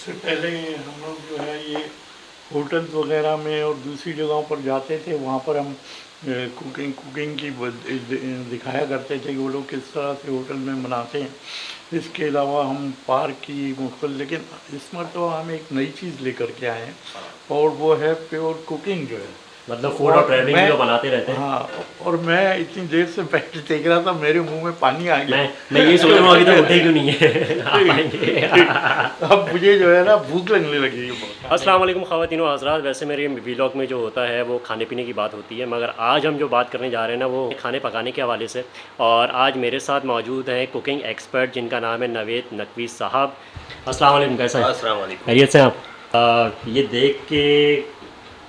इससे पहले हम लोग जो है ये होटल्स वगैरह में और दूसरी जगहों पर जाते थे, वहाँ पर हम कुकिंग कुकिंग की दिखाया करते थे कि वो लोग किस तरह से होटल में बनाते हैं। इसके अलावा हम पार्क की मुख्तल, लेकिन इस मरतबा हम एक नई चीज़ लेकर के आए हैं और वो है प्योर कुकिंग जो है। मतलब फूड और और ट्रैवलिंग में मैं जो बनाते रहते हैं। हाँ, और मैं इतनी देर से बैठ देख रहा था, मेरे मुंह में पानी आ गया। मैं ये सोच रहा हूँ अभी तक उठे क्यों नहीं है। आप आएंगे। अब मुझे जो है ना भूख लगने लगी है बहुत खाने अस्सलाम की। वालेकुम ख़वातीन व हज़रात। वैसे मेरे वीलॉग में जो होता है वो खाने पीने की बात होती है, मगर आज हम जो बात करने जा रहे हैं ना वो खाने पकाने के हवाले से। और आज मेरे साथ मौजूद हैं कुकिंग एक्सपर्ट जिनका नाम है नवेद नकवी साहब। अस्सलाम वालेकुम, कैसा है? अस्सलाम वालेकुम। खैरियत से आप? ये देख के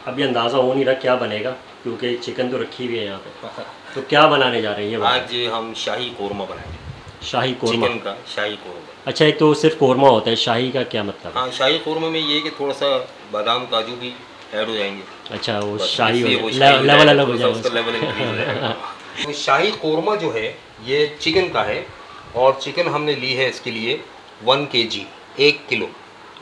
अभी अंदाज़ा हो नहीं रहा क्या बनेगा, क्योंकि चिकन तो रखी हुई है यहाँ पे। तो क्या बनाने जा रहे हैं ये बताएं। आज हम शाही कौरमा बनाएंगे। शाही कौरमा? चिकन का शाही कौरमा। अच्छा, एक तो सिर्फ कौरमा होता है, शाही का क्या मतलब है? हाँ, शाही कौरमा में ये है कि थोड़ा सा बादाम काजू भी ऐड हो जाएंगे। अच्छा, वो बस शाही हो इसलिए वो जाए, शाही हो लेवल जाएगा, अलग हो थोड़ा सा जाएगा उसका उसका। लेवल इंक्रीज हो जाएगा। तो शाही कौरमा जो है ये चिकन का है। और चिकन हमने ली है इसके लिए 1 kg, 1 किलो,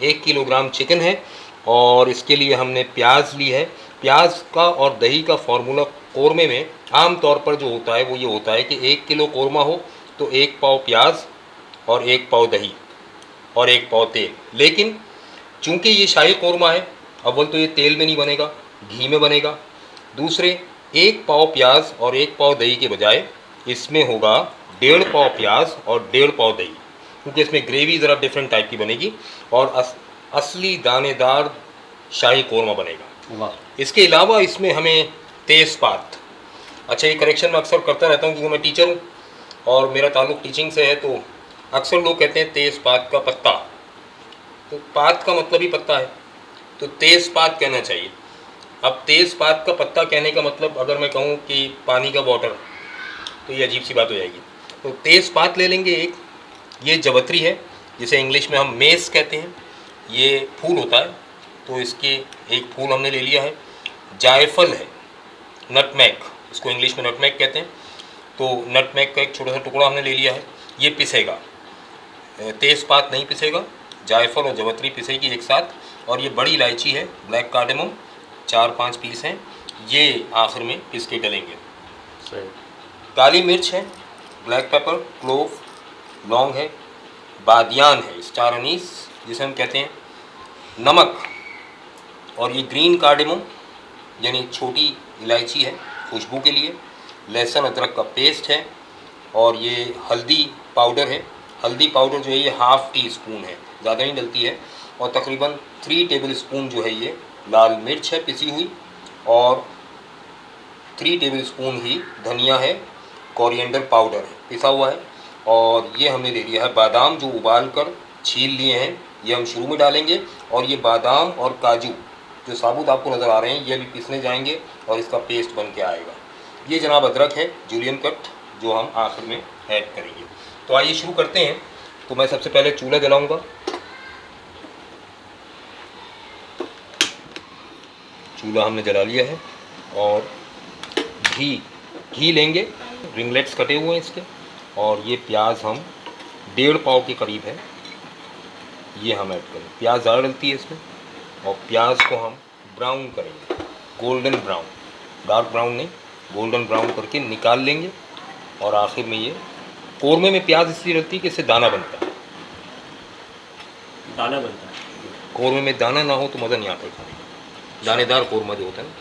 1 किलोग्राम चिकन है। और इसके लिए हमने प्याज ली है। प्याज का और दही का फार्मूला कौरमे में आम तौर पर जो होता है वो ये होता है कि 1 किलो कौरमा हो तो 1 पाव प्याज और 1 पाव दही और 1 पाव तेल। लेकिन चूंकि ये शाही कौरमा है, अव्वल तो ये तेल में नहीं बनेगा, घी में बनेगा। दूसरे, 1 पाव प्याज और 1 पाव दही के बजाय इसमें होगा 1.5 पाव प्याज और 1.5 पाव दही, क्योंकि इसमें ग्रेवी ज़रा डिफरेंट टाइप की बनेगी और असली दानेदार शाही कौरमा बनेगा। वाह। इसके अलावा इसमें हमें तेज़पात, अच्छा ये करेक्शन मैं अक्सर करता रहता हूँ क्योंकि मैं टीचर हूँ और मेरा ताल्लुक टीचिंग से है, तो अक्सर लोग कहते हैं तेज़पात का पत्ता, तो पात का मतलब ही पत्ता है, तो तेज़पात कहना चाहिए। अब तेज़पात का पत्ता कहने का मतलब अगर मैं कहूँ कि पानी का बॉटल, तो ये अजीब सी बात हो जाएगी। तो तेज़पात ले लेंगे एक। ये जवतरी है जिसे इंग्लिश में हम मेस कहते हैं, ये फूल होता है, तो इसके एक फूल हमने ले लिया है। जायफल है, नटमैग, इसको इंग्लिश में नटमैग कहते हैं, तो नटमैग का एक छोटा सा टुकड़ा हमने ले लिया है। ये पिसेगा, तेज़पात नहीं पिसेगा, जायफल और जवतरी पिसेगी एक साथ। और ये बड़ी इलायची है, ब्लैक कार्डेमम, 4-5 पीस हैं, ये आखिर में पिस के डलेंगे। सही। काली मिर्च है, ब्लैक पेपर, क्लोव, लौंग है, बादियान है, स्टार अनीस जिसे हम कहते हैं, नमक, और ये ग्रीन कार्डेमम यानी छोटी इलायची है खुशबू के लिए, लहसुन अदरक का पेस्ट है, और ये हल्दी पाउडर है। हल्दी पाउडर जो है ये ½ टी स्पून है, ज़्यादा नहीं डलती है। और तकरीबन 3 टेबल स्पून जो है ये लाल मिर्च है पिसी हुई, और 3 टेबल स्पून ही धनिया है, कोरिएंडर पाउडर है पिसा हुआ है। और ये हमने ले लिया है बादाम जो उबाल कर छील लिए हैं, ये हम शुरू में डालेंगे। और ये बादाम और काजू जो साबुत आपको नज़र आ रहे हैं ये भी पिसने जाएंगे और इसका पेस्ट बन के आएगा। ये जनाब अदरक है जूलियन कट, जो हम आखिर में ऐड करेंगे। तो आइए शुरू करते हैं। तो मैं सबसे पहले चूल्हा जलाऊंगा। चूल्हा हमने जला लिया है और घी घी लेंगे, रिंगलेट्स कटे हुए हैं इसके। और ये प्याज हम 1.5 पाव के करीब है, ये हम ऐड करें। प्याज ज़्यादा डलती है इसमें, और प्याज को हम ब्राउन करेंगे, गोल्डन ब्राउन, डार्क ब्राउन नहीं, गोल्डन ब्राउन करके निकाल लेंगे। और आखिर में ये कौरमे में प्याज इसलिए डलती है कि इससे दाना बनता है। दाना बनता है? कौरमे में दाना ना हो तो मज़ा नहीं आता खाने का। दानेदार कौरमा जो होता है ना,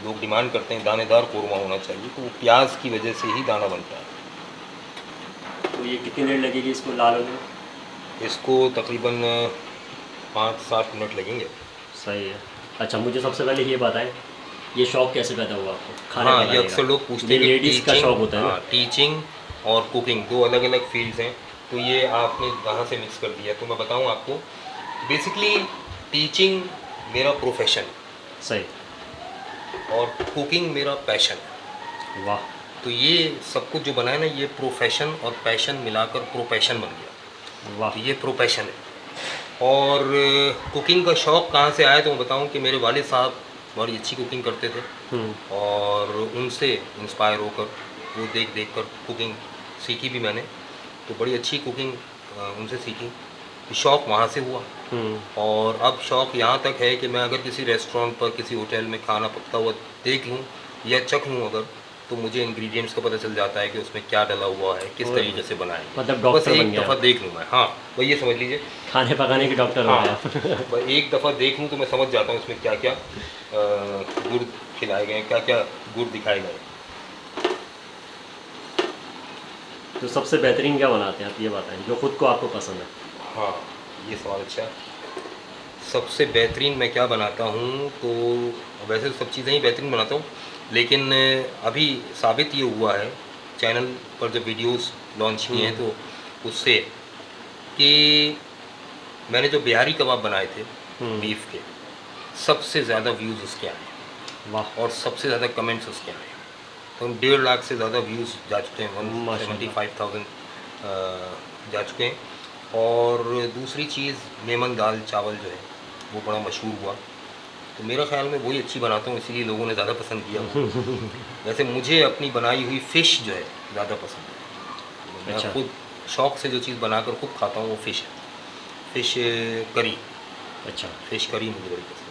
लोग डिमांड करते हैं दानेदार कौरमा होना चाहिए, तो वो प्याज की वजह से ही दाना बनता है। तो ये कितनी देर लगेगी इसको लाल होने में? इसको तकरीबन 5-7 मिनट लगेंगे। सही है। अच्छा, मुझे सबसे पहले ये बताएं, ये शौक़ कैसे पैदा हुआ आपको खाने हाँ, बनाने ये का? अक्सर लोग पूछते ये हैं कि लेडीज़ का शौक़ होता है ना। हाँ, टीचिंग और कुकिंग दो अलग अलग फील्ड्स हैं, तो ये आपने कहाँ से मिक्स कर दिया। तो मैं बताऊँ आपको, बेसिकली टीचिंग मेरा प्रोफेशन सही। और कुकिंग मेरा पैशन। वाह। तो ये सब कुछ जो बनाया ना, ये प्रोफेशन और पैशन मिलाकर प्रोफेशन बन गया। वाह। तो ये प्रोफेशन है। और कुकिंग का शौक़ कहाँ से आया, तो मैं बताऊँ कि मेरे वालिद साहब बड़ी अच्छी कुकिंग करते थे, और उनसे इंस्पायर होकर, वो देख देख कर कुकिंग सीखी भी मैंने। तो बड़ी अच्छी कुकिंग उनसे सीखी। शौक़ वहाँ से हुआ। और अब शौक़ यहाँ तक है कि मैं अगर किसी रेस्टोरेंट पर किसी होटल में खाना पकता हुआ देख लूँ या चख लूँ अगर, तो मुझे इंग्रेडिएंट्स का पता चल जाता है कि उसमें क्या डला हुआ है, किस तरीके से बनाए। मतलब बस डॉक्टर बन एक गया दफ़ा देख लूँ मैं, हाँ वही ये समझ लीजिए, खाने पकाने के डॉक्टर हो हाँ गया। बस एक दफ़ा देख लूँ तो मैं समझ जाता हूँ इसमें क्या क्या गुड़ खिलाए गए, क्या क्या गुड़ दिखाए गए। तो सबसे बेहतरीन क्या बनाते हैं आप ये बताएं, जो खुद को आपको पसंद है? हाँ ये सवाल अच्छा है। सबसे बेहतरीन मैं क्या बनाता हूँ, तो वैसे तो सब चीज़ें ही बेहतरीन बनाता हूँ, लेकिन अभी साबित ये हुआ है चैनल पर जब वीडियोस लॉन्च किए हैं तो उससे कि मैंने जो बिहारी कबाब बनाए थे बीफ के, सबसे ज़्यादा व्यूज़ उसके आए वाह। और सबसे ज़्यादा कमेंट्स उसके आए। तो 1.5 लाख से ज़्यादा व्यूज़ जा चुके हैं, माशाल्लाह। 175,000 जा चुके हैं। और दूसरी चीज़ मेमन दाल चावल जो है वो बड़ा मशहूर हुआ, तो मेरा ख्याल में वही अच्छी बनाता हूँ, इसीलिए लोगों ने ज़्यादा पसंद किया वो। वैसे मुझे अपनी बनाई हुई फ़िश जो है ज़्यादा पसंद है। अच्छा। मैं खुद शौक़ से जो चीज़ बनाकर खुद खाता हूँ वो फ़िश है, फ़िश करी। अच्छा। फ़िश करी मुझे बड़ी पसंद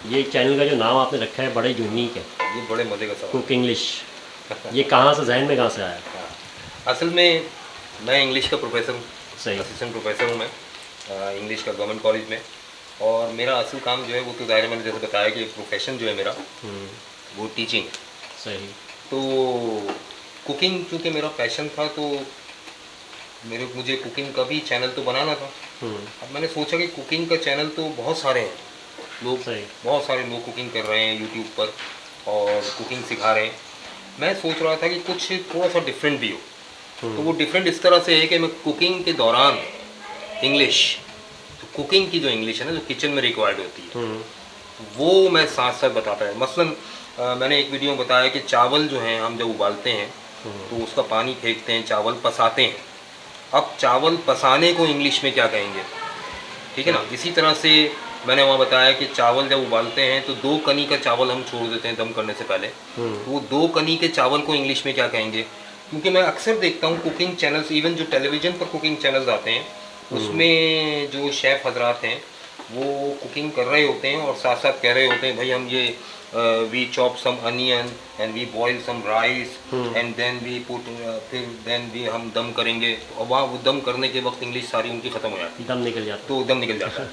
ये चैनल का जो नाम आपने रखा है बड़ा यूनिक है, है। ये बड़े मज़े का सवाल कुक इंग्लिश। ये कहाँ से, जहन में कहाँ से आया? हाँ, असल में मैं इंग्लिश का प्रोफेसर हूँ, सही। असिस्टेंट प्रोफेसर हूँ मैं इंग्लिश का गवर्नमेंट कॉलेज में। और मेरा असल काम जो है वो तो ज़ाहिर है, मैंने जैसे बताया कि प्रोफेशन जो है मेरा वो टीचिंग है। सही। तो कुकिंग चूँकि मेरा पैशन था, तो मुझे कुकिंग का भी चैनल तो बनाना था। अब मैंने सोचा कि कुकिंग का चैनल तो बहुत सारे हैं, लोग सही। बहुत सारे लोग कुकिंग कर रहे हैं यूट्यूब पर और कुकिंग सिखा रहे हैं। मैं सोच रहा था कि कुछ थोड़ा सा डिफरेंट भी हो। तो वो डिफरेंट इस तरह से है कि मैं कुकिंग के दौरान इंग्लिश, तो कुकिंग की जो इंग्लिश है ना, जो किचन में रिक्वायर्ड होती है, वो मैं साथ साथ बताता है। मसलन मैंने एक वीडियो में बताया कि चावल जो हैं हम जब उबालते हैं तो उसका पानी फेंकते हैं, चावल पसाते हैं। अब चावल पसाने को इंग्लिश में क्या कहेंगे, ठीक है ना। इसी तरह से मैंने वहाँ बताया कि चावल जब उबालते हैं तो 2 कनी का चावल हम छोड़ देते हैं दम करने से पहले, तो वो 2 कनी के चावल को इंग्लिश में क्या कहेंगे। क्योंकि मैं अक्सर देखता हूँ कुकिंग चैनल्स, इवन जो टेलीविज़न पर कुकिंग चैनल्स आते हैं उसमें जो शेफ़ हजरात हैं वो कुकिंग कर रहे होते हैं और साथ साथ कह रहे होते हैं भाई हम ये we chop some onion and we boil some rice and then we put, फिर देन वी हम दम करेंगे। और वहाँ वो दम करने के वक्त इंग्लिश सारी उनकी ख़त्म हो जाती है, दम निकल जाता तो दम निकल जाता है।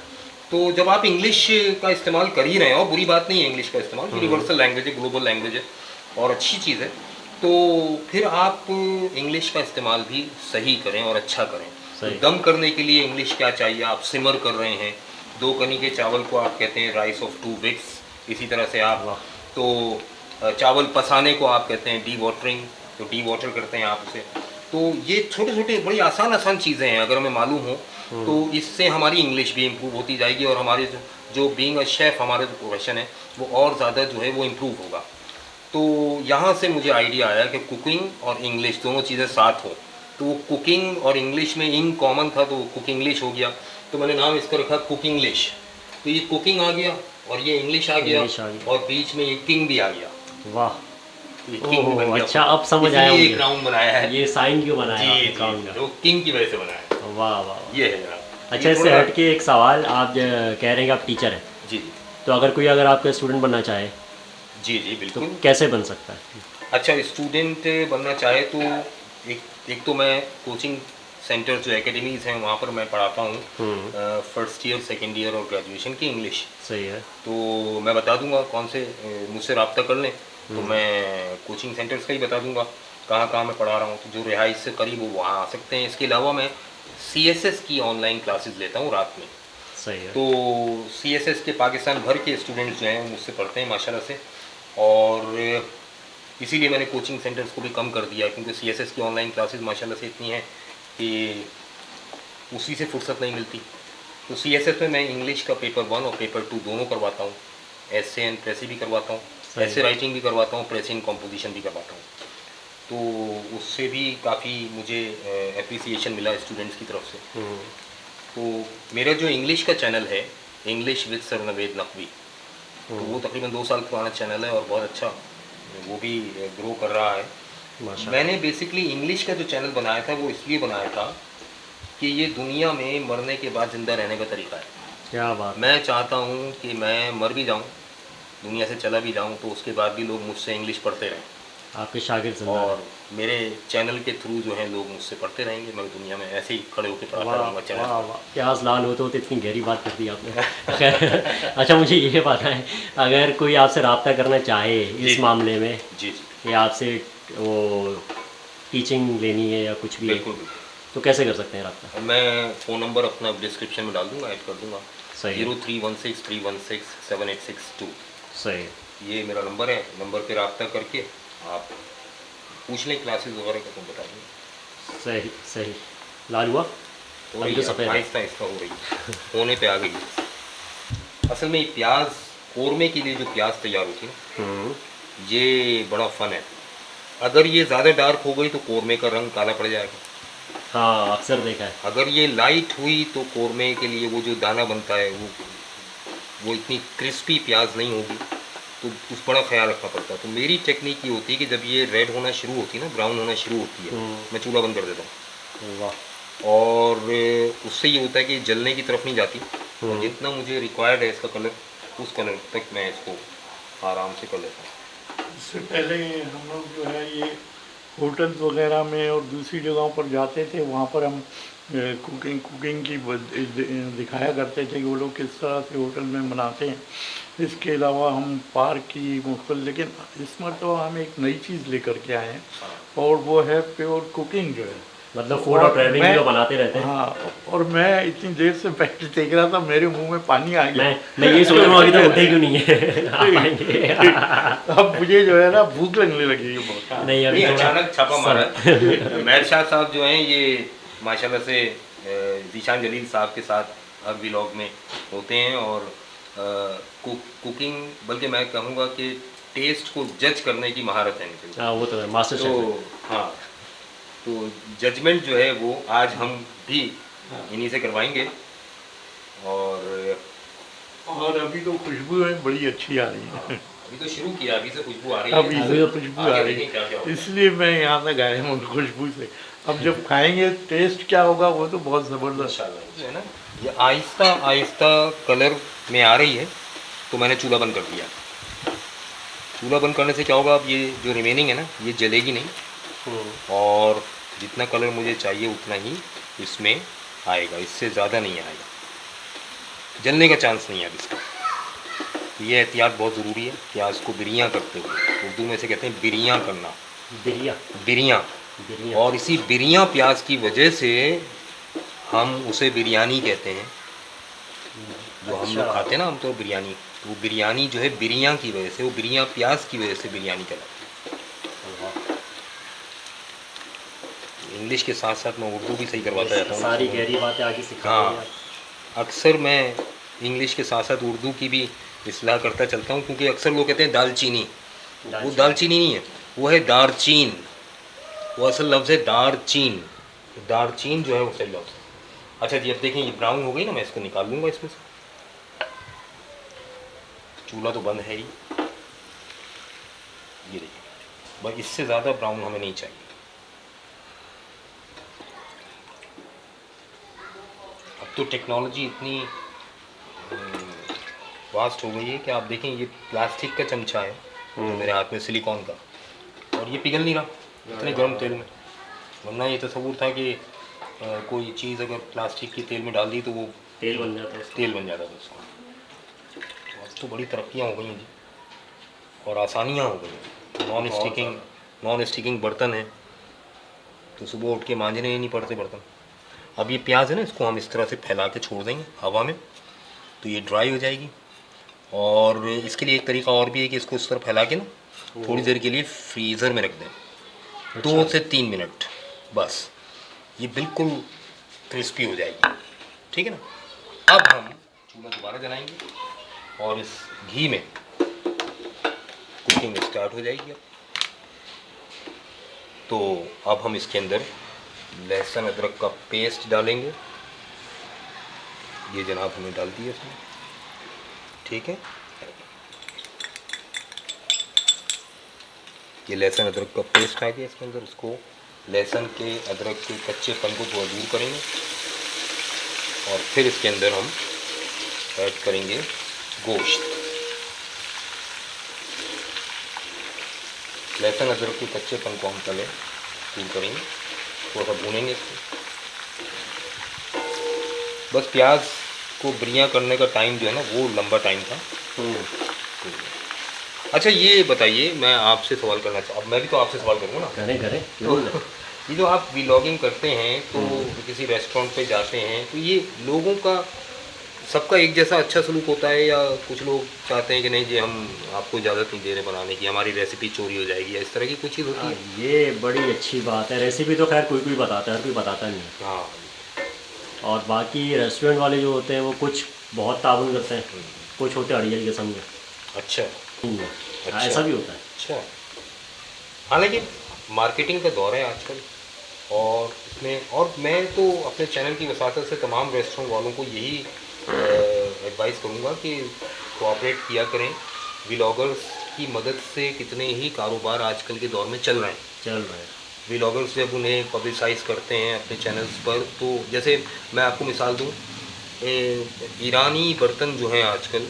तो जब आप इंग्लिश का इस्तेमाल कर ही रहे हैं, और बुरी बात नहीं है इंग्लिश का इस्तेमाल, यूनिवर्सल लैंग्वेज है, ग्लोबल लैंग्वेज है और अच्छी चीज़ है, तो फिर आप इंग्लिश का इस्तेमाल भी सही करें और अच्छा करें। तो दम करने के लिए इंग्लिश क्या चाहिए, आप सिमर कर रहे हैं, 2 कनी के चावल को आप कहते हैं राइस ऑफ 2 विक्स। इसी तरह से आप तो चावल पसाने को आप कहते हैं डी वाटरिंग, तो डी वाटर करते हैं आप उसे। तो ये छोटे छोटे बड़ी आसान चीज़ें हैं, अगर हमें मालूम हो तो इससे हमारी इंग्लिश भी इम्प्रूव होती जाएगी और हमारे जो बीइंग अ शेफ़ हमारा जो प्रोफेशन है वो और ज़्यादा जो है वो इम्प्रूव होगा। तो यहाँ से मुझे आइडिया आया कि कुकिंग और इंग्लिश दोनों चीज़ें साथ हो, तो वो कुकिंग और इंग्लिश में इन कॉमन था तो कुक इंग्लिश हो गया। तो मैंने नाम इसका रखा कुक इंग्लिश। तो ये कुकिंग आ गया और ये इंग्लिश आ गया और बीच में ये किंग भी आ गया। वाह। ये किंग भी बन गया। अच्छा, अब समझ आया इसलिए मुझे एक राउंड बनाया है, ये साइन क्यों बनाया जी आपने राउंड का। वो किंग की वजह से बनाया है। वाह वाह वाह। ये है जनाब। अच्छा, इससे हट के एक सवाल, आप कह रहे हैं कि आप टीचर हैं, जी तो अगर आपका स्टूडेंट बनना चाहे जी जी तो बिल्कुल। कैसे बन सकता है? अच्छा, स्टूडेंट बनना चाहे तो एक तो मैं कोचिंग सेंटर जो एकेडमीज़ हैं वहाँ पर मैं पढ़ाता हूँ फर्स्ट ईयर, सेकेंड ईयर और ग्रेजुएशन की इंग्लिश। सही है। तो मैं बता दूंगा कौन से मुझसे रब्ता कर लें, तो मैं कोचिंग सेंटर्स का ही बता दूंगा कहाँ कहाँ मैं पढ़ा रहा हूँ, तो जो रिहाइश से करीब वो वहाँ आ सकते हैं। इसके अलावा मैं CSS की ऑनलाइन क्लासेस लेता हूँ रात में। सही है। तो CSS के पाकिस्तान भर के स्टूडेंट्स जो हैं मुझसे पढ़ते हैं माशाल्लाह से, और इसीलिए मैंने कोचिंग सेंटर्स को भी कम कर दिया, क्योंकि CSS की ऑनलाइन क्लासेस माशाल्लाह से इतनी हैं कि उसी से फुर्सत नहीं मिलती। तो CSS में मैं इंग्लिश का पेपर 1 और पेपर 2 दोनों करवाता हूँ, ऐसे एंड प्रेसी भी करवाता हूँ, ऐसे राइटिंग भी करवाता हूँ, प्रेसी एंड कॉम्पोजिशन भी करवाता हूँ। तो उससे भी काफ़ी मुझे एप्रिसिएशन मिला स्टूडेंट्स की तरफ से। तो मेरा जो इंग्लिश का चैनल है, English with sir Naved Naqvi, तो वो तकरीबन 2 साल पुराना चैनल है और बहुत अच्छा वो भी ग्रो कर रहा है। माशाल्लाह। मैंने बेसिकली इंग्लिश का जो चैनल बनाया था वो इसलिए बनाया था कि ये दुनिया में मरने के बाद ज़िंदा रहने का तरीका है। क्या बात। मैं चाहता हूँ कि मैं मर भी जाऊँ, दुनिया से चला भी जाऊँ, तो उसके बाद भी लोग मुझसे इंग्लिश पढ़ते रहें आपके शागिर्द जिंदा हैं। और मेरे चैनल के थ्रू जो है लोग मुझसे पढ़ते रहेंगे। मैं दुनिया में ऐसे ही खड़े होकर पढ़ाता वाह रहूँगा चैनल वाह पर। वाह, प्याज लाल होते होते इतनी गहरी बात कर दी आपने। खैर, अच्छा मुझे ये पता है, अगर कोई आपसे रब्ता करना चाहे इस जी। मामले में, जी जी, या आपसे वो टीचिंग लेनी है या कुछ भी है, बिल्कुल बिल्कुल। तो कैसे कर सकते हैं रब्ता? मैं फ़ोन नंबर अपना डिस्क्रिप्शन में डाल दूँगा, ऐड कर दूँगा। सही है। 0316316782। सही। ये मेरा नंबर है। नंबर पे रब्ता करके आप पूछ लें क्लासेस वगैरह का, तो बता देंगे। सही सही। लाल हुआ? हो अभी रही तो है, सफ़ेद है। आहिस्ता आहिस्ता हो रही है, होने पे आ गई है। असल में ये प्याज कौरमे के लिए जो प्याज तैयार होती है ना, ये बड़ा फ़न है। अगर ये ज़्यादा डार्क हो गई तो कौरमे का रंग काला पड़ जाएगा। हाँ अक्सर देखा है। अगर ये लाइट हुई तो कौरमे के लिए वो जो दाना बनता है वो इतनी क्रिस्पी प्याज नहीं होगी, तो उस बड़ा ख्याल रखना पड़ता है। तो मेरी टेक्निक ये होती है कि जब ये रेड होना शुरू होती है ना, ब्राउन होना शुरू होती है, मैं चूल्हा बंद कर देता हूँ। वाह। और उससे ये होता है कि जलने की तरफ नहीं जाती, और जितना मुझे रिक्वायर्ड है इसका कलर, उस कलर तक मैं इसको आराम से कर लेता हूँ। इससे पहले हम लोग जो है ये होटल्स वगैरह में और दूसरी जगहों पर जाते थे, वहाँ पर हम कुकिंग कुकिंग की दिखाया करते थे कि वो लोग किस तरह से होटल में बनाते हैं। इसके अलावा हम पार्क की मुख्तलिफ, लेकिन इस मरतबा हम एक नई चीज़ लेकर के आए हैं और वो है प्योर कुकिंग जो है। मतलब फूड और ट्रैवलिंग मैं जो बनाते रहते हैं। हाँ, और मैं इतनी देर से बैठ देख रहा था, मेरे मुंह में पानी आ गया। मैं ये सोच रहा हूँ अभी तक उठे क्यों नहीं है। आप आएंगे। अब मुझे जो है ना भूख लगने लगी है बहुत। नहीं अभी ये थोड़ा अचानक छापा मारा है। महर शाह साहब जो हैं ये माशाल्लाह से ज़ीशान जलील साहब के साथ हर व्लॉग में होते हैं, और कुकिंग, बल्कि मैं कहूँगा कि टेस्ट को जज करने की महारत है इनके। हाँ वो तो है, मास्टर शेफ है। तो हाँ, तो जजमेंट जो है वो आज हम भी इन्हीं से करवाएंगे। और अभी तो खुशबू है बड़ी अच्छी आ रही है। अभी तो शुरू किया, अभी से खुशबू आ रही अभी है। से तो खुशबू आ आगे रही देखें क्या क्या है, होगा। इसलिए मैं यहाँ तक आया हूँ खुशबू से। अब जब खाएंगे टेस्ट क्या होगा वो तो बहुत ज़बरदस्त। इंशाल्लाह जो है ना, ये आहिस्ता आहिस्ता कलर में आ रही है, तो मैंने चूल्हा बंद कर दिया। चूल्हा बंद करने से क्या होगा, अब ये जो रिमेनिंग है ना ये जलेगी नहीं, और जितना कलर मुझे चाहिए उतना ही इसमें आएगा, इससे ज़्यादा नहीं आएगा, जलने का चांस नहीं है अब इसका। तो ये एहतियात बहुत ज़रूरी है। प्याज को बिरियाँ करते हुए, उर्दू में से कहते हैं बिरियाँ करना, बिरिया। बिरियाँ। बिरिया। और इसी बिरियाँ प्याज की वजह से हम उसे बिरयानी कहते हैं। जो हम लोग खाते हैं ना हम तो बिरयानी, तो वो बिरयानी जो है बिरियाँ की वजह से, वो बिरियाँ प्याज की वजह से बिरयानी कहलाती है। इंग्लिश के साथ साथ मैं उर्दू भी सही करवाता रहता हूँ। सारी गहरी बातें आगे सिखा हाँ, अक्सर मैं इंग्लिश के साथ साथ उर्दू की भी इस्लाह करता चलता हूँ, क्योंकि अक्सर लोग कहते हैं दालचीनी, वो दालचीनी नहीं है, वो है दारचीन। वो असल लफ्ज़ है दारचीन। दारचीन जो है वो सही लफ्ज़ है। अच्छा जी, अब देखें ये ब्राउन हो गई ना, मैं इसको निकाल लूँगा इसमें से। चूल्हा तो बंद है ही, ये देखिए, बस इससे ज़्यादा ब्राउन हमें नहीं चाहिए। अब तो टेक्नोलॉजी इतनी वास्ट हो गई है कि आप देखें ये प्लास्टिक का चमचा है जो मेरे हाथ में, सिलिकॉन का, और ये पिघल नहीं रहा इतने गर्म तेल में। वरना ये तस्वूर था कि कोई चीज़ अगर प्लास्टिक की तेल में डाल दी तो वो तेल बन जाता है। तेल बन जाता था उसका। तो अब तो बड़ी तरक्कियाँ हो गई हैं जी, और आसानियाँ हो गई हैं। नॉन स्टिकिंग बर्तन है, तो सुबह उठ के मांजने ही नहीं पड़ते बर्तन। अब ये प्याज है ना, इसको हम इस तरह से फैला के छोड़ देंगे हवा में, तो ये ड्राई हो जाएगी। और इसके लिए एक तरीका और भी है कि इसको इस तरह फैला के ना थोड़ी देर के लिए फ्रीज़र में रख दें, 2 से 3 मिनट, बस ये बिल्कुल क्रिस्पी हो जाएगी। ठीक है ना। अब हम चूल्हा दोबारा जलाएंगे और इस घी में कुकिंग स्टार्ट हो जाएगी। अब तो अब हम इसके अंदर लहसुन अदरक का पेस्ट डालेंगे। ये जनाब हमने डाल दिया इसमें, ठीक है। ये लहसुन अदरक का पेस्ट आ गया इसके अंदर। इसको लहसुन के अदरक के कच्चेपन को थोड़ा दूर करेंगे और फिर इसके अंदर हम ऐड करेंगे गोश्त। लहसुन अदरक के कच्चेपन को हम पहले दूर करेंगे, थोड़ा सा भूनेंगे इसको। बस प्याज को ब्रियां करने का टाइम जो है ना वो लंबा टाइम था। अच्छा ये बताइए, मैं आपसे सवाल करना अब मैं भी तो आपसे सवाल करूँगा ना। करें करें तो ये जो आप व्लॉगिंग करते हैं तो किसी रेस्टोरेंट पे जाते हैं तो ये लोगों का सबका एक जैसा अच्छा सलूक होता है, या कुछ लोग चाहते हैं कि नहीं जी हम आपको इजाज़त नहीं दे रहे बनाने की, हमारी रेसिपी चोरी हो जाएगी, या इस तरह की कुछ चीज़ होती है? ये बड़ी अच्छी बात है। रेसिपी तो खैर कोई कोई बताता है, हर कोई बताता नहीं है। हाँ। और बाकी रेस्टोरेंट वाले जो होते हैं वो कुछ बहुत ताउन करते हैं, कुछ होते हैं अड़ियल किस्म के। अच्छा। अच्छा, ऐसा भी होता है। अच्छा, हालांकि मार्केटिंग का दौर है आजकल, और इसमें और मैं तो अपने चैनल की वसातत से तमाम रेस्टोरेंट वालों को यही एडवाइस करूँगा कि कोऑपरेट किया करें। व्लॉगर्स की मदद से कितने ही कारोबार आजकल के दौर में चल रहे हैं। व्लॉगर्स जब उन्हें पब्लिसाइज़ करते हैं अपने चैनल्स पर, तो जैसे मैं आपको मिसाल दूँ, ईरानी बर्तन जो हैं आजकल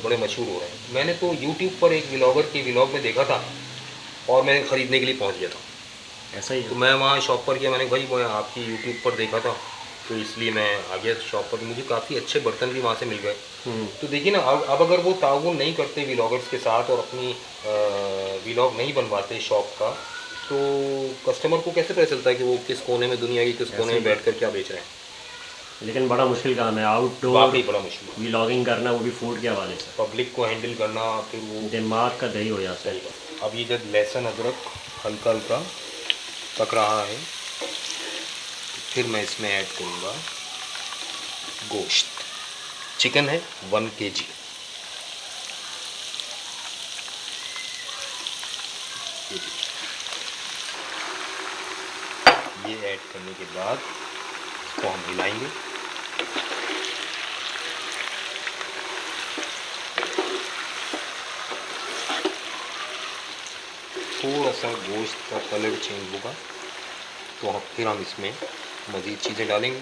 बड़े मशहूर हो रहे हैं। मैंने तो यूट्यूब पर एक व्लॉगर के व्लॉग में देखा था और मैं ख़रीदने के लिए पहुंच गया था। ऐसा ही तो मैं वहाँ शॉप पर गया, मैंने भाई मैं आपकी यूट्यूब पर देखा था तो इसलिए मैं आ गया शॉप पर। मुझे काफ़ी अच्छे बर्तन भी वहाँ से मिल गए। तो देखिए ना, अब अगर वो ताउन नहीं करते व्लॉगर्स के साथ और अपनी व्लॉग नहीं बनवाते शॉप का, तो कस्टमर को कैसे पता चलता है कि वो किस कोने में, दुनिया के किस कोने में बैठ कर क्या बेच रहे हैं? लेकिन बड़ा मुश्किल काम है आउटडोर वाकई बड़ा मुश्किल व्लॉगिंग करना, वो भी फूड के हवाले से। पब्लिक को हैंडल करना, फिर वो दिमाग का दही हो जाता है। अब ये जब लहसुन अदरक हल्का हल्का पक रहा है, फिर मैं इसमें ऐड करूँगा गोश्त। चिकन है 1 kg। ये ऐड करने के बाद इसको हम हिलाएंगे। थोड़ा सा गोश्त का कलर चेंज होगा तो फिर हम इसमें मज़ीद चीज़ें डालेंगे।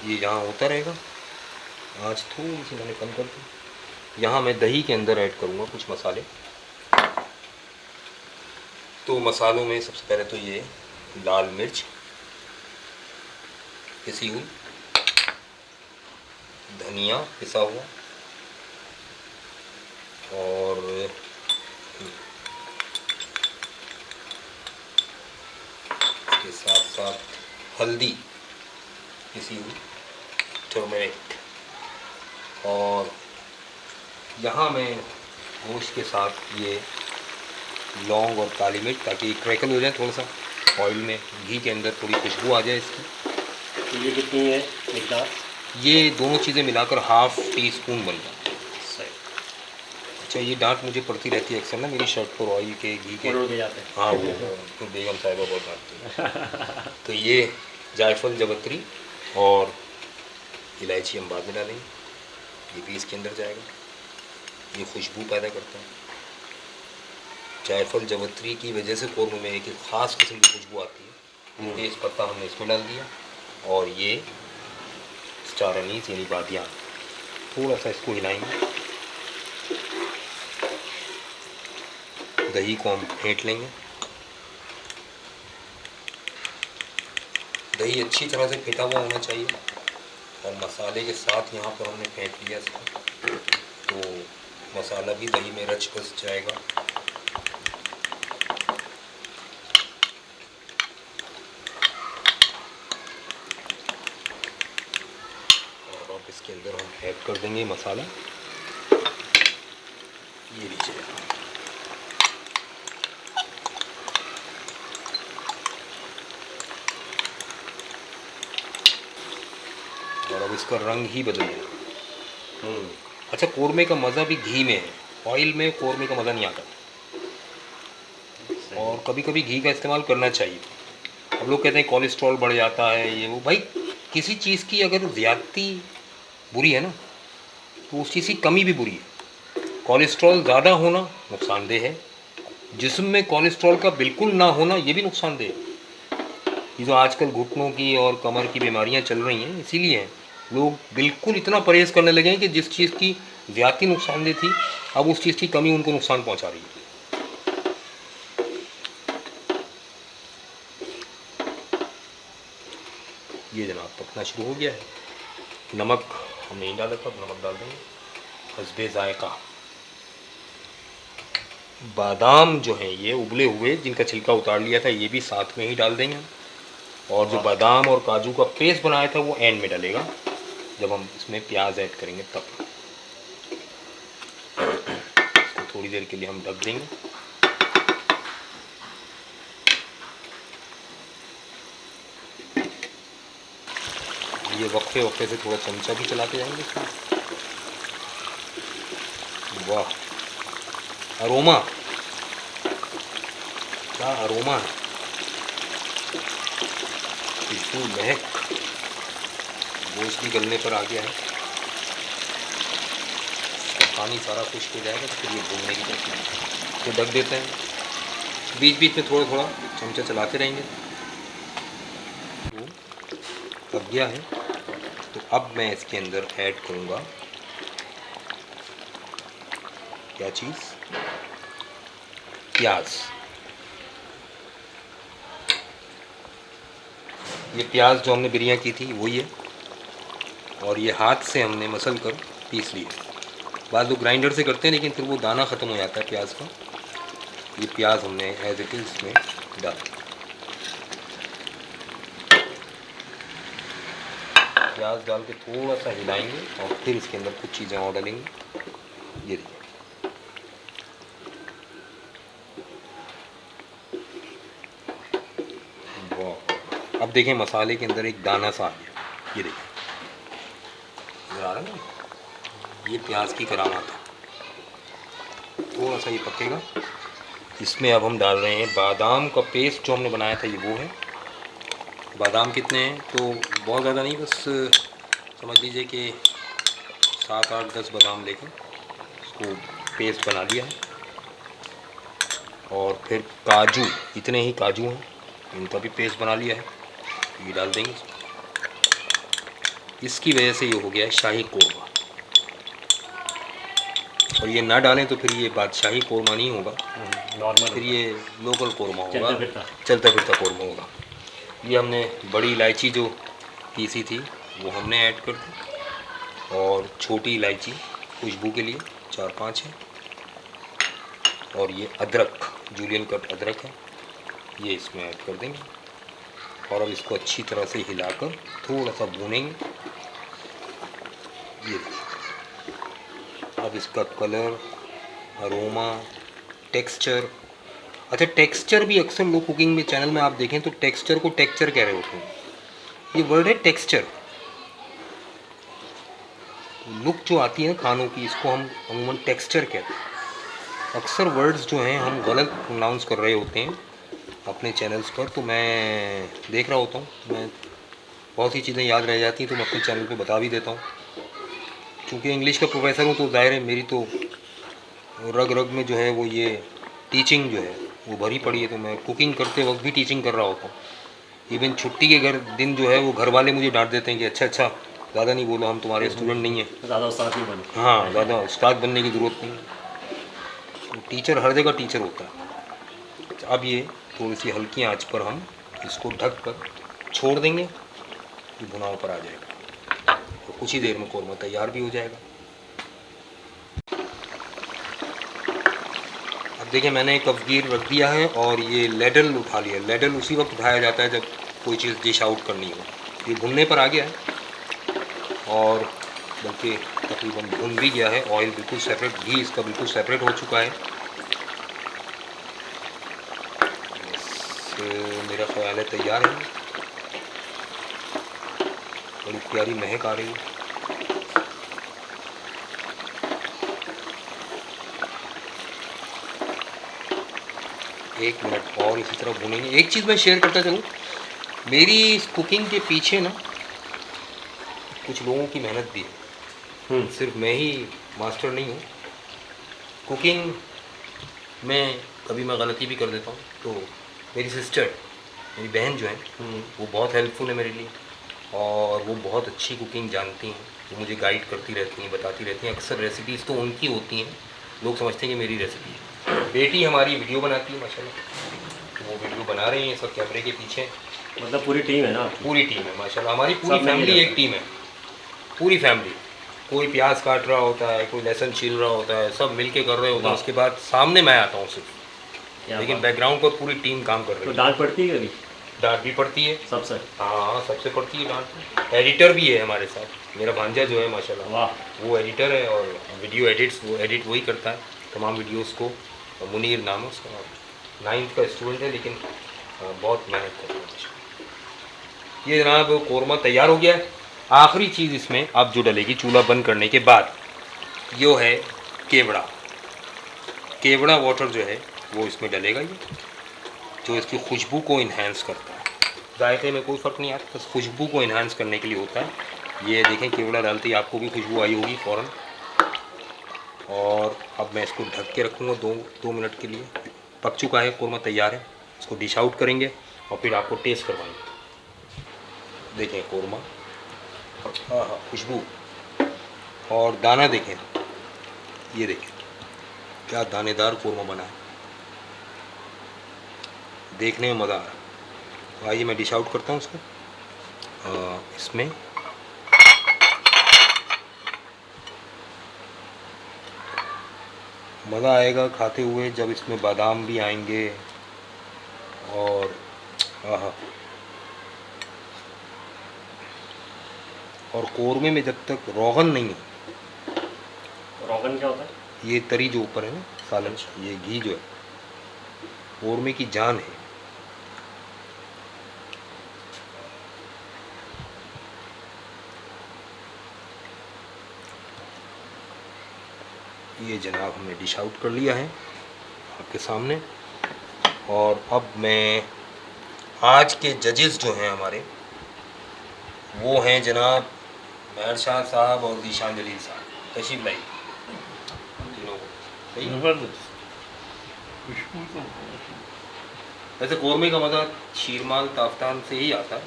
ये यहाँ होता रहेगा, आज थोड़ी सी मैंने कम कर दी। यहाँ मैं दही के अंदर ऐड करूँगा कुछ मसाले। तो मसालों में सबसे पहले तो ये लाल मिर्च पिसी हुई, धनिया पिसा हुआ, और इसके साथ साथ हल्दी पिसी हुई, टर्मरिक, और यहाँ मैं गोश्त के साथ ये लौंग और काली मिर्च, ताकि क्रैकल हो जाए थोड़ा सा ऑयल में, घी के अंदर थोड़ी खुशबू आ जाए इसकी। तो ये कितनी है मिकदार? ये दोनों चीज़ें मिलाकर ½ टीस्पून बन जाए। सही। अच्छा, ये डांट मुझे पड़ती रहती है अक्सर ना, मेरी शर्ट पर ऑयल के, घी के। उड़ जाते हैं। हाँ, वो तो बेगम साहिबा बहुत डांटती है। तो ये जायफल, जवत्री और इलायची हम बाद में डालेंगे, ये भी इसके अंदर जाएगा। ये खुशबू पैदा करता है। जायफल जवत्री की वजह से कौरमे में एक ख़ास किस्म की खुशबू आती है। तेज़ पत्ता हमने इसमें डाल दिया, और ये स्टार अनीस यानी बादियान, थोड़ा सा इसको हिलाएंगे। दही को हम फेंट लेंगे। दही अच्छी तरह से फेंटा हुआ होना चाहिए, और मसाले के साथ यहाँ पर हमने फेंट लिया इसको, तो मसाला भी दही में रच बस जाएगा। और अब इसके अंदर हम ऐड कर देंगे मसाला। ये लीजिए, और अब इसका रंग ही बदल जाएगा। अच्छा, कौरमे का मज़ा भी घी में है, ऑयल में कौरमे का मज़ा नहीं आता, और कभी कभी घी का इस्तेमाल करना चाहिए। अब लोग कहते हैं कोलेस्ट्रॉल बढ़ जाता है, ये वो। भाई, किसी चीज़ की अगर ज़्यादती बुरी है ना, तो उस चीज़ की कमी भी बुरी है। कोलेस्ट्रॉल ज़्यादा होना नुकसानदेह है, जिस्म में कोलेस्ट्रॉल का बिल्कुल ना होना ये भी नुकसानदेह है। ये जो आजकल घुटनों की और कमर की बीमारियां चल रही हैं इसीलिए हैं। लोग बिल्कुल इतना परहेज़ करने लगे हैं कि जिस चीज़ की ज़्यादा नुकसानदेह थी अब उस चीज़ की कमी उनको नुकसान पहुंचा रही है। ये जनाब पकना शुरू हो गया है। नमक हम नहीं डाला था, अब नमक डाल देंगे हस्बे ज़ायक़ा। बादाम जो हैं ये उबले हुए जिनका छिलका उतार लिया था ये भी साथ में ही डाल देंगे हम। और जो बादाम और काजू का पेस्ट बनाया था वो एंड में डालेगा जब हम इसमें प्याज ऐड करेंगे तब। इसको थोड़ी देर के लिए हम ढक देंगे। ये वक्फे वक्फे से थोड़ा चमचा भी चलाते जाएंगे इसमें। वाह, अरोमा, क्या अरोमा है, खुशबू, महक। गोश्त भी गलने पर आ गया है, तो पानी सारा खुश्क हो जाएगा तो फिर ये भूनने की जरूरत है। तो ढक देते हैं, बीच बीच में थोड़ा थोड़ा चमचा चलाते रहेंगे। तो पक गया है, तो अब मैं इसके अंदर ऐड करूँगा क्या चीज़, प्याज। ये प्याज जो हमने बिरयानी की थी वही है, और ये हाथ से हमने मसल कर पीस लिया। बाद लोग ग्राइंडर से करते हैं लेकिन फिर वो दाना ख़त्म हो जाता है प्याज का। ये प्याज हमने एज इट इज़ इसमें डाल दिया। प्याज डाल के थोड़ा सा हिलाएंगे और फिर इसके अंदर कुछ चीज़ें और डालेंगे। ये देखिए, वाह। अब देखें मसाले के अंदर एक दाना सा आ गया, ये देखिए नज़र आ रहा है ना, ये प्याज की करामात है। थोड़ा सा ये पकेगा, इसमें अब हम डाल रहे हैं बादाम का पेस्ट जो हमने बनाया था, ये वो है। बादाम कितने हैं तो बहुत ज़्यादा नहीं, बस समझ लीजिए कि 7, 8, 10 बादाम लेके इसको पेस्ट बना लिया है। और फिर काजू, इतने ही काजू हैं, इनका भी पेस्ट बना लिया है, ये डाल देंगे। इसकी वजह से ये हो गया है शाही कोरमा, और ये ना डालें तो फिर ये बादशाही कोरमा नहीं होगा, नॉर्मल, फिर ये लोकल कोरमा होगा, चलता फिरता कोरमा होगा। ये हमने बड़ी इलायची जो पीसी थी वो हमने ऐड कर दी, और छोटी इलायची खुशबू के लिए 4-5 है, और ये अदरक, जूलियन कट अदरक है, ये इसमें ऐड कर देंगे। और अब इसको अच्छी तरह से हिलाकर थोड़ा सा भूनेंगे। ये अब इसका कलर, अरोमा, टेक्सचर। अच्छा, टेक्सचर भी अक्सर लोग कुकिंग में चैनल में आप देखें तो टेक्सचर को टेक्सचर कह रहे होते हैं, ये वर्ड है टेक्सचर। लुक जो आती है खानों की, इसको हम अमूमन टेक्सचर कहते हैं। अक्सर वर्ड्स जो हैं हम गलत प्रोनाउंस कर रहे होते हैं अपने चैनल्स पर, तो मैं देख रहा होता हूँ, मैं बहुत सी चीज़ें याद रह जाती हैं तो मैं अपने चैनल पे बता भी देता हूँ। क्योंकि इंग्लिश का प्रोफेसर हूँ तो जाहिर है मेरी तो रग रग में जो है वो ये टीचिंग जो है वो भरी पड़ी है, तो मैं कुकिंग करते वक्त भी टीचिंग कर रहा होता हूँ। इवन छुट्टी के दिन जो है वो घर वाले मुझे डांट देते हैं कि अच्छा ज़्यादा नहीं बोलो, हम तुम्हारे स्टूडेंट नहीं हैं, ज़्यादा उस्ताद नहीं बने। हाँ, ज़्यादा उस्ताद बनने की ज़रूरत नहीं है। तो टीचर हर जगह टीचर होता है। अब ये थोड़ी सी हल्की आंच पर हम इसको ढक कर छोड़ देंगे, ये भुनाव पर आ जाएगा, तो कुछ ही देर में कौरमा तैयार भी हो जाएगा। अब देखिए मैंने एक कफगीर रख दिया है और ये लेडल उठा लिया। लेडल उसी वक्त उठाया जाता है जब कोई चीज़ डिश आउट करनी हो। ये भुनने पर आ गया है और बल्कि तकरीबन भुन भी गया है। ऑयल बिल्कुल सेपरेट, घी इसका बिल्कुल सेपरेट हो चुका है। मेरा ख्याल है तैयार है। बड़ी प्यारी महक आ रही है। एक मिनट और इसी तरह भूनेंगे। एक चीज़ मैं शेयर करता चलूँ, मेरी इस कुकिंग के पीछे ना कुछ लोगों की मेहनत भी है। सिर्फ मैं ही मास्टर नहीं हूँ। कुकिंग में कभी मैं गलती भी कर देता हूँ, तो मेरी सिस्टर, मेरी बहन जो है वो बहुत हेल्पफुल है मेरे लिए, और वो बहुत अच्छी कुकिंग जानती हैं, वो मुझे गाइड करती रहती हैं, बताती रहती हैं। अक्सर रेसिपीज़ तो उनकी होती हैं, लोग समझते हैं कि मेरी रेसिपी है। बेटी हमारी वीडियो बनाती है माशाल्लाह, तो वो वीडियो बना रही हैं सब कैमरे के पीछे। मतलब पूरी टीम है ना आपकी? पूरी टीम है माशाल्लाह, हमारी पूरी सब मिल फैमिली जाता एक टीम है, पूरी फैमिली। कोई प्याज काट रहा होता है, कोई लहसुन छील रहा होता है, सब मिल के कर रहे होते हैं। उसके बाद सामने मैं आता हूँ सिर्फ, क्या लेकिन बात। बैकग्राउंड पर पूरी टीम काम कर तो रही है। डांट पड़ती है कभी? डांट भी पड़ती है सबसे? हाँ, सबसे पड़ती है डांट। एडिटर भी है हमारे साथ, मेरा भांजा जो है माशाल्लाह, वाह। वो एडिटर है, और वीडियो एडिट वही करता है तमाम वीडियोस को। मुनीर नाम है उसका, 9th का स्टूडेंट है, लेकिन बहुत मेहनत करता है माशाल्लाह। ये जनाब कौरमा तैयार हो गया है। आखिरी चीज़ इसमें अब जो डलेगी चूल्हा बंद करने के बाद, यो है केवड़ा। केवड़ा वाटर जो है वो इसमें डलेगा, ये जो इसकी खुशबू को इन्हेंस करता है। जायके में कोई फ़र्क नहीं आता, बस खुशबू को इन्हांस करने के लिए होता है। ये देखें केवड़ा डालते ही आपको भी खुशबू आई होगी फ़ौरन। और अब मैं इसको ढक के रखूँगा 2 मिनट के लिए। पक चुका है, कौरमा तैयार है। इसको डिश आउट करेंगे और फिर आपको टेस्ट करवाएंगे। देखें कौरमा, हाँ हाँ खुशबू, और दाना देखें, ये देखें क्या दानेदार कौरमा बना है, देखने में मज़ा आ रहा है। आइए मैं डिश आउट करता हूँ इसको। इसमें मज़ा आएगा खाते हुए जब इसमें बादाम भी आएंगे, और आहा, और कौरमे में जब तक रोगन नहीं है। रोगन क्या होता है? ये तरी जो ऊपर है ना सालन, ये घी जो है कौरमे की जान है। ये जनाब हमने डिश आउट कर लिया है आपके सामने। और अब मैं, आज के जजेस जो हैं हमारे, वो हैं जनाब महर शाह साहब और ज़ीशान जलील साहब। तशरीफ लाई तीनों को। सही है? ज़बरदस्त खुशबू तो वैसे कौरमे का मज़ा शीरमाल ताफ्तान से ही आता है,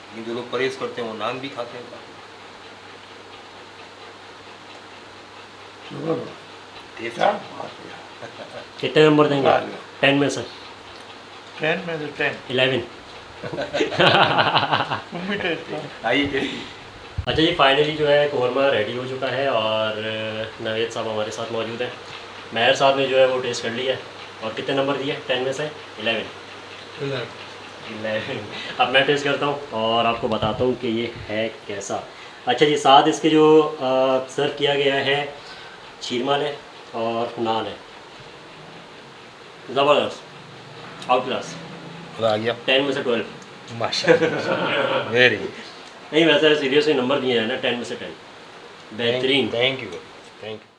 लेकिन जो लोग परहेज़ करते हैं वो नान भी खाते हैं। ज़बरदस्त, क्या बात है। कितने नंबर देंगे 10 में से? 10 में से 10 11। तुम भी टेस्ट करो। आइए। अच्छा जी, फाइनली जो है कौरमा रेडी हो चुका है, और नवेद साहब हमारे साथ मौजूद हैं। महर साहब ने जो है वो टेस्ट कर लिया है, और कितने नंबर दिए 10 में से? 11। अब मैं टेस्ट करता हूँ और आपको बताता हूँ कि ये है कैसा। अच्छा जी, साथ इसके जो सर्व किया गया है शीरमाल है और नान है, ज़बरदस्त, आउट क्लास। आ गया 10 में से 12। माशाल्लाह, वेरी नहीं, वैसे सीरियसली नंबर दिए हैं ना 10 में से 10, बेहतरीन। Thank you, thank you.